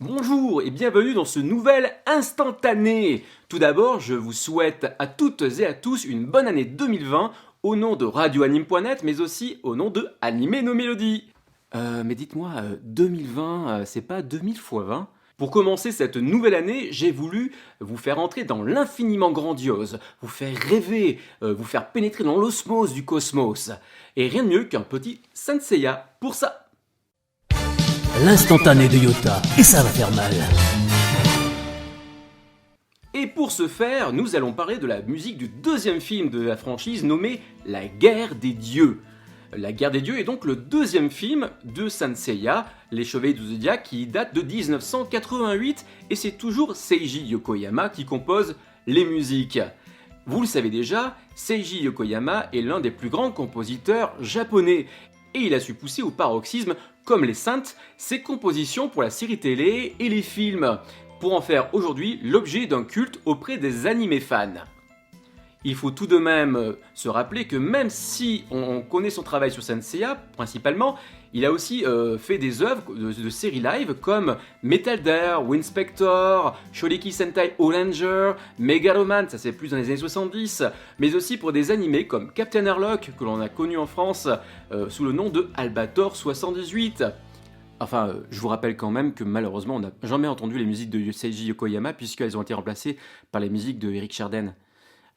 Bonjour et bienvenue dans ce nouvel instantané. Tout d'abord, je vous souhaite à toutes et à tous une bonne année 2020 au nom de radioanime.net mais aussi au nom de Animer nos mélodies. Mais dites-moi, 2020, c'est pas 2000 fois 20? Pour commencer cette nouvelle année, j'ai voulu vous faire entrer dans l'infiniment grandiose, vous faire rêver, vous faire pénétrer dans l'osmose du cosmos. Et rien de mieux qu'un petit Senseiya pour ça. L'instantané de Yota, et ça va faire mal. Et pour ce faire, nous allons parler de la musique du deuxième film de la franchise nommé La Guerre des Dieux. La Guerre des Dieux est donc le deuxième film de Saint Seiya, les Chevaliers du Zodiac, qui date de 1988, et c'est toujours Seiji Yokoyama qui compose les musiques. Vous le savez déjà, Seiji Yokoyama est l'un des plus grands compositeurs japonais, et il a su pousser au paroxysme, comme les Saintes, ses compositions pour la série télé et les films, pour en faire aujourd'hui l'objet d'un culte auprès des animés fans. Il faut tout de même se rappeler que même si on connaît son travail sur Saint Seiya, principalement, il a aussi fait des œuvres de séries live comme Metal Dare, Winspector, Shoriki Sentai Olanger, Megaloman, ça c'est plus dans les années 70, mais aussi pour des animés comme Captain Harlock, que l'on a connu en France sous le nom de Albator 78. Enfin, je vous rappelle quand même que malheureusement, on n'a jamais entendu les musiques de Seiji Yokoyama puisqu'elles ont été remplacées par les musiques de Eric Chardin.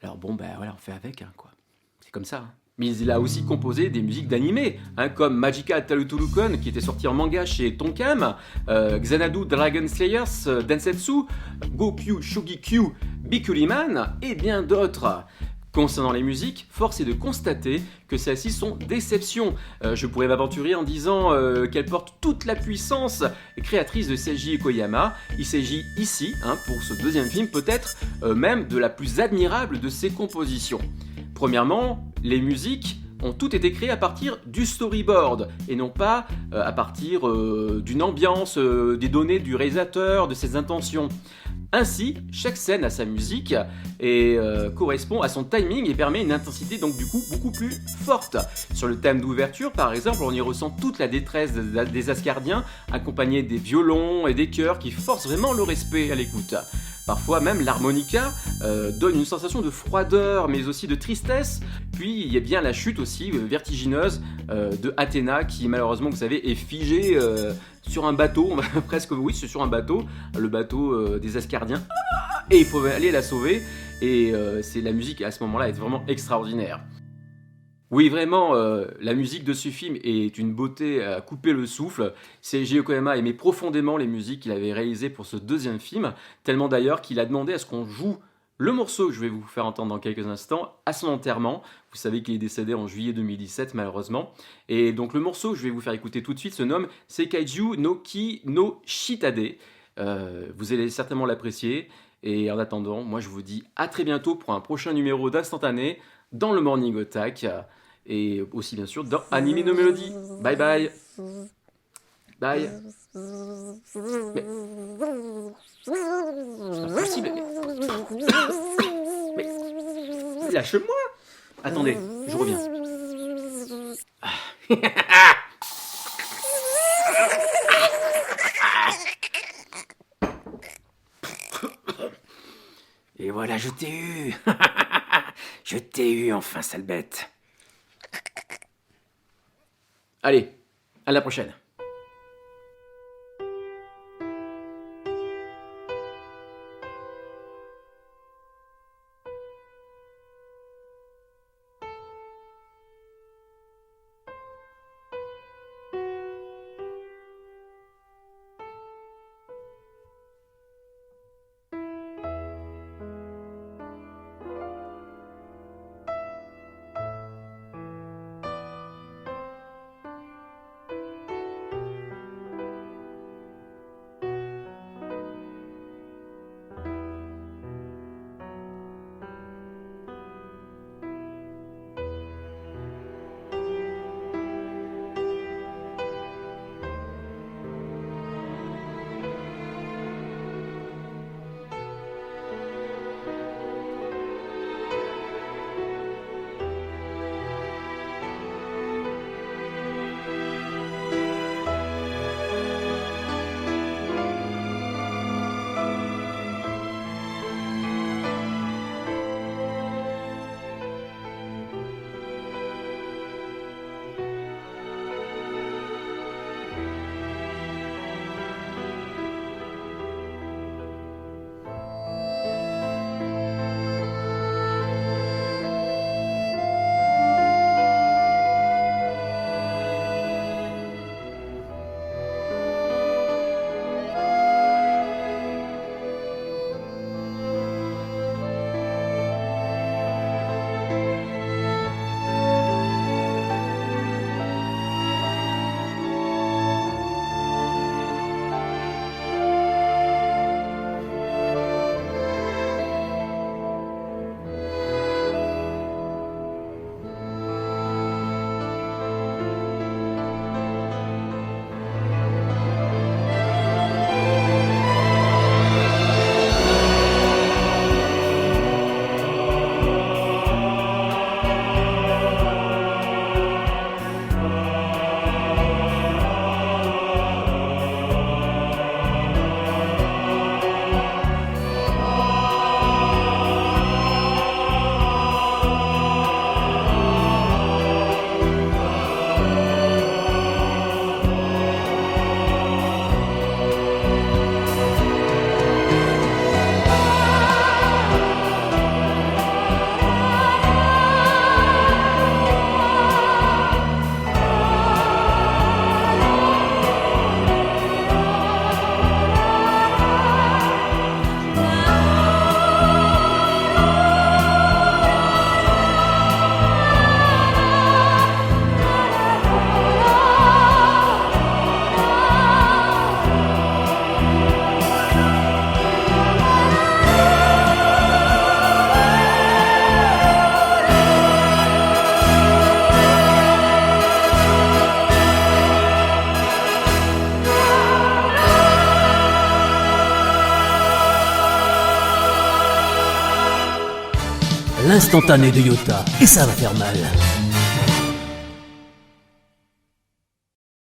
Alors bon, ben voilà, on fait avec, hein, quoi. C'est comme ça. Hein. Mais il a aussi composé des musiques d'animés, hein, comme Magica Taruturukon, qui était sorti en manga chez Tonkam, Xanadu Dragon Slayers, Densetsu, Gokyu Shugikyu, Bikuliman, et bien d'autres. Concernant les musiques, force est de constater que celles-ci sont déceptions. Je pourrais m'aventurer en disant qu'elles portent toute la puissance créatrice de Seiji Yokoyama. Il s'agit ici, pour ce deuxième film, peut-être même de la plus admirable de ses compositions. Premièrement, les musiques ont toutes été créées à partir du storyboard et non pas à partir d'une ambiance, des données du réalisateur, de ses intentions. Ainsi, chaque scène a sa musique et correspond à son timing et permet une intensité donc du coup beaucoup plus forte. Sur le thème d'ouverture par exemple, on y ressent toute la détresse des Asgardiens accompagnés des violons et des chœurs qui forcent vraiment le respect à l'écoute. Parfois même l'harmonica donne une sensation de froideur mais aussi de tristesse. Puis il y a bien la chute aussi vertigineuse de Athéna qui malheureusement vous savez est figée sur un bateau, presque oui c'est sur un bateau, le bateau des Asgardiens. Et il faut aller la sauver et c'est la musique à ce moment-là est vraiment extraordinaire. Oui, vraiment, la musique de ce film est une beauté à couper le souffle. Seiji Yokoyama aimait profondément les musiques qu'il avait réalisées pour ce deuxième film, tellement d'ailleurs qu'il a demandé à ce qu'on joue le morceau que je vais vous faire entendre dans quelques instants à son enterrement. Vous savez qu'il est décédé en juillet 2017 malheureusement. Et donc le morceau que je vais vous faire écouter tout de suite se nomme Seikaiju no Ki no Shitade. Vous allez certainement l'apprécier. Et en attendant, moi je vous dis à très bientôt pour un prochain numéro d'Instantané dans le Morning Attack et aussi bien sûr dans Animer nos mélodies. Bye bye. Bye. Mais c'est pas possible. Mais lâche-moi. Attendez, je reviens. Et voilà, je t'ai eu. Je t'ai eu enfin, sale bête. Allez, à la prochaine. L'instantané de Yota, et ça va faire mal.